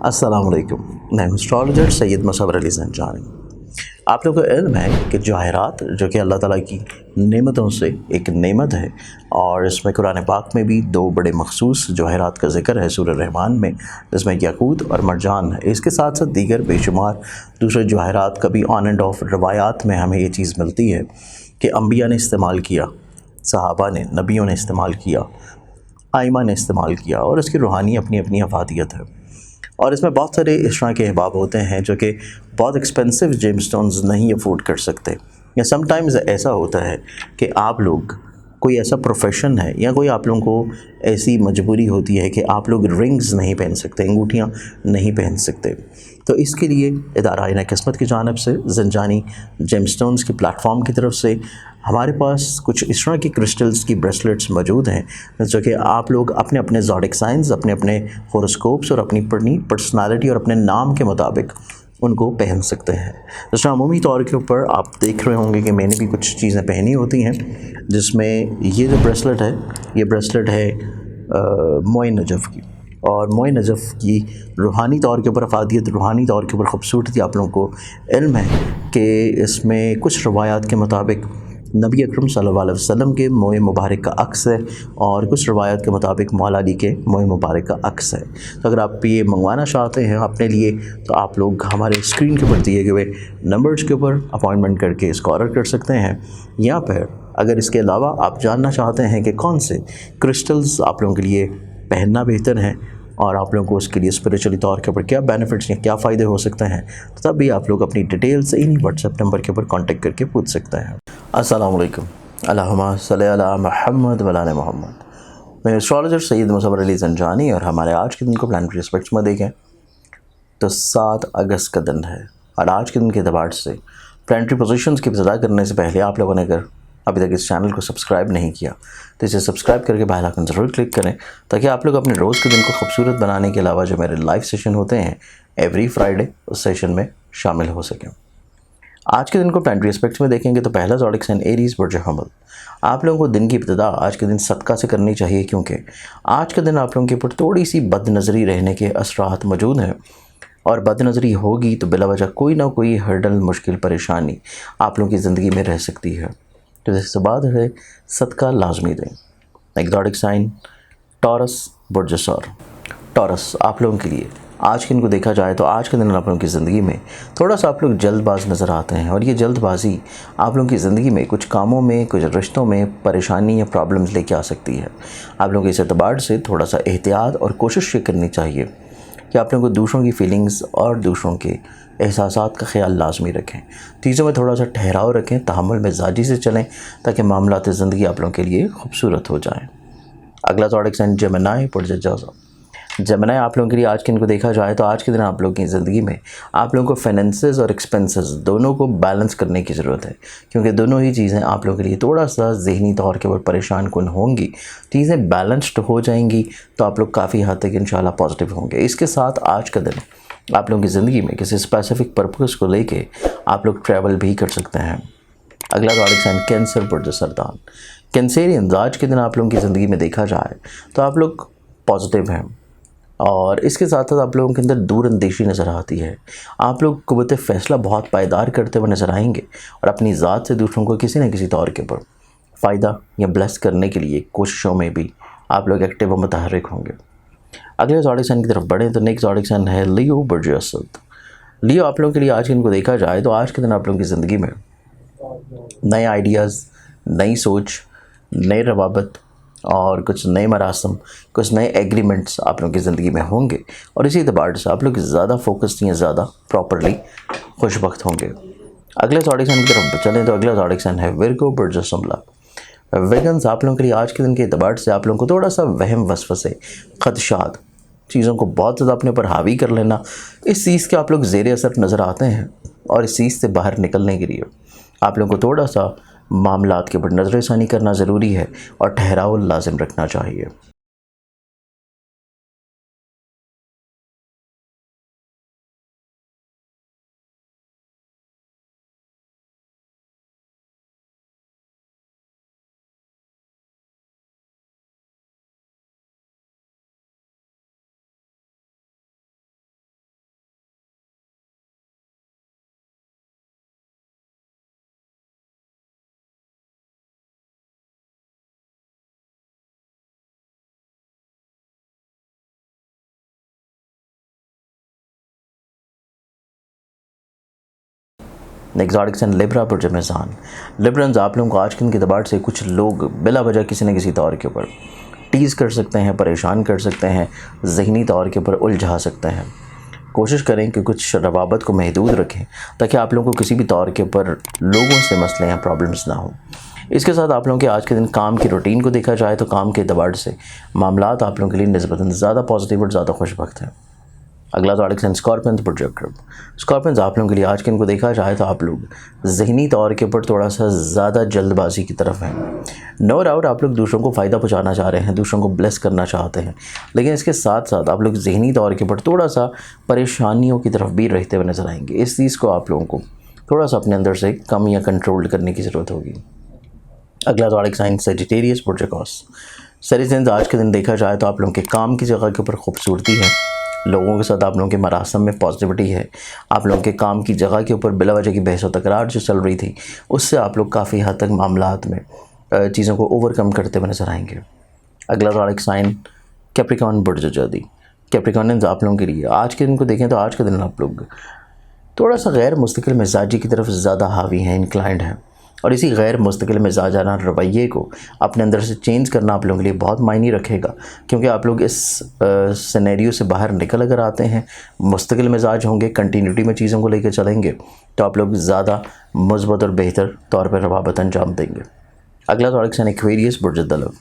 अस्सलाम वालेकुम। मैं हूं एस्ट्रोलॉजर सैयद मुसव्वर अली ज़ंजानी। आप लोगों को इल्म है कि जवाहरात जो कि अल्लाह ताला की नेमतों से एक नेमत है, और इसमें कुरान पाक में भी दो बड़े मखसूस जवाहरात का ज़िक्र है सूरह रहमान में, जिसमें याकूत और मरजान है। इसके साथ साथ दीगर बेशुमार दूसरे जवाहरात का भी ऑन एंड ऑफ रवायात में हमें ये चीज़ मिलती है कि अम्बिया ने इस्तेमाल किया, सहाबा ने, नबियों ने इस्तेमाल किया, आइमा ने इस्तेमाल किया, और इसकी रूहानी अपनी अपनी अफादियत है। और इसमें बहुत सारे इस तरह के अहबाब होते हैं जो कि बहुत एक्सपेंसिव जेमस्टोन्स नहीं अफोर्ड कर सकते, या समटाइम्स ऐसा होता है कि आप लोग, कोई ऐसा प्रोफेशन है या कोई आप लोगों को ऐसी मजबूरी होती है कि आप लोग रिंग्स नहीं पहन सकते, अंगूठियाँ नहीं पहन सकते। तो इसके लिए इदारा आईना किस्मत की जानिब से ज़ंजानी जेमस्टोन्स के प्लेटफॉर्म की तरफ से हमारे पास कुछ इस तरह की क्रिस्टल्स की ब्रेसलेट्स मौजूद हैं जो कि आप लोग अपने अपने ज़ोडिक साइंस, अपने अपने होरोस्कोप्स और अपनी पर्सनालिटी और अपने नाम के मुताबिक उनको पहन सकते हैं। जैसे अमूमी तौर के ऊपर आप देख रहे होंगे कि मैंने भी कुछ चीज़ें पहनी होती हैं, जिसमें ये जो ब्रेसलेट है, ये ब्रेसलेट है मोए नजफ़ की। और मोए नजफ़ की रूहानी तौर के ऊपर अफादियत, रूहानी तौर के ऊपर ख़ूबसूरती आप लोगों को इल्म है कि इसमें कुछ रवायात के मुताबिक नबी अकरम सल्लल्लाहु अलैहि वसल्लम के मोए मुबारक का अक्स है, और कुछ रवायत के मुताबिक मौला अली के मोए मुबारक का अक्स है। तो अगर आप ये मंगवाना चाहते हैं अपने लिए, तो आप लोग हमारे स्क्रीन के ऊपर दिए गए नंबर्स के ऊपर अपॉइंटमेंट करके इसको ऑर्डर कर सकते हैं। या फिर अगर इसके अलावा आप जानना चाहते हैं कि कौन से क्रिस्टल्स आप लोगों के लिए पहनना बेहतर है, और आप लोगों को उसके लिए स्पिरिचुअली तौर के ऊपर क्या बेनिफिट्स या क्या फ़ायदे हो सकते हैं, तो तब भी आप लोग अपनी डिटेल्स इन्हीं व्हाट्सएप नंबर के ऊपर कांटेक्ट करके पूछ सकते हैं। अस्सलाम वालेकुम। अल्लाहुम्मा सल्ली अला मुहम्मद व अला मुहम्मद। मैं एस्ट्रोलॉजर सैयद मुसव्वर अली ज़ंजानी, और हमारे आज के दिन को प्लानिटरी एस्पेक्ट्स में देखें तो 7 अगस्त का दिन है। और आज के दिन के अतबार से प्लानिटरी पोजीशंस की इब्तिदा करने से पहले आप लोगों ने अगर अभी तक इस चैनल को सब्सक्राइब नहीं किया तो इसे सब्सक्राइब करके बेल आइकन ज़रूर क्लिक करें, ताकि आप लोग अपने रोज़ के दिन को खूबसूरत बनाने के अलावा जो मेरे लाइव सेशन होते हैं एवरी फ्राइडे, उस सेशन में शामिल हो सकें। आज के दिन को प्लानिटरी एस्पेक्ट्स में देखेंगे तो पहला ज़ोडिक साइन एरीज़ बुर्ज हमल। आप लोगों को दिन की इब्तिदा आज के दिन सदका से करनी चाहिए, क्योंकि आज के दिन आप लोगों के ऊपर थोड़ी सी बदनज़री रहने के असरात मौजूद हैं, और बदनज़री होगी तो बिलावजह कोई ना कोई हर्डल, मुश्किल, परेशानी आप लोगों की ज़िंदगी में रह सकती है। तो इसके बाद है सदका लाजमी दें। एक ज़ोडिक साइन टॉरस बुर्ज सौर। टॉरस आप लोगों के लिए आज के दिन को देखा जाए तो आज के दिन आप लोगों की ज़िंदगी में थोड़ा सा आप लोग जल्दबाज नज़र आते हैं, और ये जल्दबाजी आप लोगों की ज़िंदगी में कुछ कामों में, कुछ रिश्तों में परेशानी या प्रॉब्लम्स लेके आ सकती है। आप लोगों को इस एतबार से थोड़ा सा एहतियात और कोशिश ये करनी चाहिए कि आप लोगों को दूसरों की फीलिंग्स और दूसरों के एहसासात का ख्याल लाजमी रखें। चीज़ों में थोड़ा सा ठहराव रखें, तहम्मुल मिजाजी से चलें, ताकि मामलात ज़िंदगी आप लोगों के लिए खूबसूरत हो जाएँ। अगला ज़ोडिक साइन जेमिनी बुर्ज जोज़फ। जेमिनी आप लोगों के लिए आज के दिन को देखा जाए तो आज के दिन आप लोगों की ज़िंदगी में आप लोगों को फाइनेंसेस और एक्सपेंसेस दोनों को बैलेंस करने की ज़रूरत है, क्योंकि दोनों ही चीज़ें आप लोगों के लिए थोड़ा सा ज़हनी तौर के ऊपर परेशान कुन होंगी। चीज़ें बैलेंस्ड हो जाएंगी तो आप लोग काफ़ी हद तक इंशाल्लाह पॉजिटिव होंगे। इसके साथ आज का दिन आप लोगों की ज़िंदगी में किसी स्पेसिफिक पर्पज़ को लेके आप लोग ट्रैवल भी कर सकते हैं। अगला ज़ोडिक साइन कैंसर बुर्ज सरदान। कैंसेरियंस आज के दिन आप लोगों की ज़िंदगी में देखा जाए तो आप लोग पॉजिटिव हैं, और इसके साथ साथ आप लोगों के अंदर दूरअंदेशी नज़र आती है। आप लोग क़ुव्वत फ़ैसला बहुत पायदार करते हुए नज़र आएंगे, और अपनी ज़ात से दूसरों को किसी न किसी तौर के ऊपर फ़ायदा या ब्लेस करने के लिए कोशिशों में भी आप लोग एक्टिव व मुतहर्रिक होंगे। अगले ज़ोडिक साइन की तरफ बढ़ें तो नेक्स्ट ज़ोडिक साइन है लियो बुर्ज असद। लियो आप लोगों के लिए आज के दिन को देखा जाए तो आज के दिन आप लोगों की ज़िंदगी में नए आइडियाज़, नई सोच, नए रवाबत और कुछ नए मरासम, कुछ नए एग्रीमेंट्स आप लोगों की ज़िंदगी में होंगे, और इसी एतबार से आप लोग ज़्यादा फोकस्ड या ज़्यादा प्रॉपरली खुशबख्त होंगे। अगले ज़ोडिक साइन की तरफ चलें तो अगला ज़ोडिक साइन है विर्गो बुर्ज शुमला। वेगन्स आप लोगों के लिए आज के दिन के एतबार से आप लोगों को थोड़ा सा वहम, वसवसे, खदशात, चीज़ों को बहुत ज़्यादा अपने ऊपर हावी कर लेना, इस चीज़ के आप लोग ज़ेर असर नज़र आते हैं, और इस चीज़ से बाहर निकलने के लिए आप लोगों को थोड़ा सा मामलात के ऊपर नज़रसानी करना ज़रूरी है, और ठहराव लाजिम रखना चाहिए। नेक्स्ट zodiac sign लिब्रा बुर्ज मेज़ान। लिब्रन्स, आप लोगों को आज के दिन के दबाव से कुछ लोग बिला वजह किसी न किसी तौर के ऊपर टीज़ कर सकते हैं, परेशान कर सकते हैं, ज़हनी तौर के ऊपर उलझा सकते हैं। कोशिश करें कि कुछ रवाबत को महदूद रखें ताकि आप लोगों को किसी भी तौर के ऊपर लोगों से मसले या प्रॉब्लम्स ना हो। इसके साथ आप लोगों के आज के दिन काम की रूटीन को देखा जाए तो काम के एतबार से मामलात आप लोगों के लिए निस्बतन ज़्यादा पॉजिटिव और ज़्यादा खुशबख्त हैं। अगला ज़ोडिक साइन स्कॉर्पियंस बुर्ज अक़रब। स्कॉर्पियंस, आप लोगों के लिए आज के दिन को देखा जाए तो आप लोग ज़हनी तौर के ऊपर थोड़ा सा ज़्यादा जल्दबाजी की तरफ हैं। नो डाउट आप लोग दूसरों को फ़ायदा पहुंचाना चाह रहे हैं, दूसरों को ब्लेस करना चाहते हैं, लेकिन इसके साथ साथ आप लोग ज़हनी तौर के ऊपर थोड़ा सा परेशानियों की तरफ भी रहते हुए नज़र आएंगे। इस चीज़ को आप लोगों को थोड़ा सा अपने अंदर से कम या कंट्रोल करने की ज़रूरत होगी। अगला ज़ोडिक साइन सजिटेरियस बुर्ज अक़ौस। सजिटेरियस, आज के दिन देखा जाए तो आप लोगों के काम की जगह के ऊपर खूबसूरती है, लोगों के साथ आप लोगों के मरासम में पॉजिटिविटी है, आप लोगों के काम की जगह के ऊपर बिला वजह की बहस व तकरार जो चल रही थी उससे आप लोग काफ़ी हद तक मामलात में चीज़ों को ओवरकम करते हुए नज़र आएंगे। अगला ज़ोडिक साइन कैप्रिकॉर्न बुर्ज जदी। कैप्रिकॉर्नियंस, आप लोगों के लिए आज के दिन को देखें तो आज के दिन आप लोग थोड़ा सा गैर मुस्तकिल मिजाजी की तरफ ज़्यादा हावी हैं, इंक्लाइंड हैं, और इसी गैर मुस्तकिल मिजाजाना रवैये को अपने अंदर से चेंज करना आप लोगों के लिए बहुत मायने रखेगा, क्योंकि आप लोग इस सिनेरियो से बाहर निकल अगर आते हैं, मुस्तकिल मिजाज होंगे, कंटिन्यूटी में चीज़ों को लेकर चलेंगे तो आप लोग ज़्यादा मुस्बत और बेहतर तौर पर रवाबत अंजाम देंगे। अगला ज़ोडिक साइन एक्वेरियस बुर्ज दलव।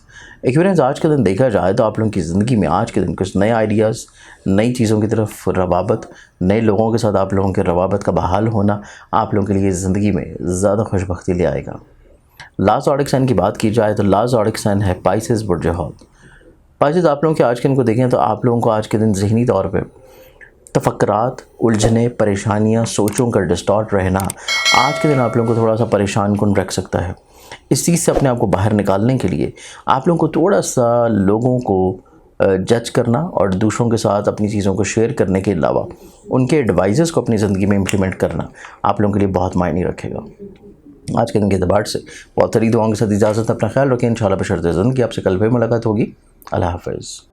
एक्वेरियस, आज के दिन देखा जाए तो आप लोगों की ज़िंदगी में आज के दिन कुछ नए आइडियाज़, नई चीज़ों की तरफ रवाबत, नए लोगों के साथ आप लोगों के रवाबत का बहाल होना आप लोगों के लिए ज़िंदगी में ज़्यादा खुशबख्ती ले आएगा। लास्ट ज़ोडिक साइन की बात की जाए तो लास्ट ज़ोडिक साइन है पाइसेस बुर्ज हौत। पाइसेस, आप लोगों के आज के दिन को देखें तो आप लोगों को आज के दिन ज़हनी तौर पर तफक्कुरात, उलझने, परेशानियाँ, सोचों का डिस्टॉर्ट रहना आज के दिन आप लोगों को थोड़ा सा परेशान कुन रख सकता है। इस चीज़ से अपने आप को बाहर निकालने के लिए आप लोगों को थोड़ा सा लोगों को जज करना और दूसरों के साथ अपनी चीज़ों को शेयर करने के अलावा उनके एडवाइजेस को अपनी ज़िंदगी में इम्प्लीमेंट करना आप लोगों के लिए बहुत मायने रखेगा। आज के दिन के एतबार से बहुत सारी दुआओं के साथ इजाज़त, अपना ख्याल रखें। इंशाल्लाह बशर्ते ज़िंदगी आपसे कल फिर मुलाकात होगी। अल्लाह हाफ़िज़।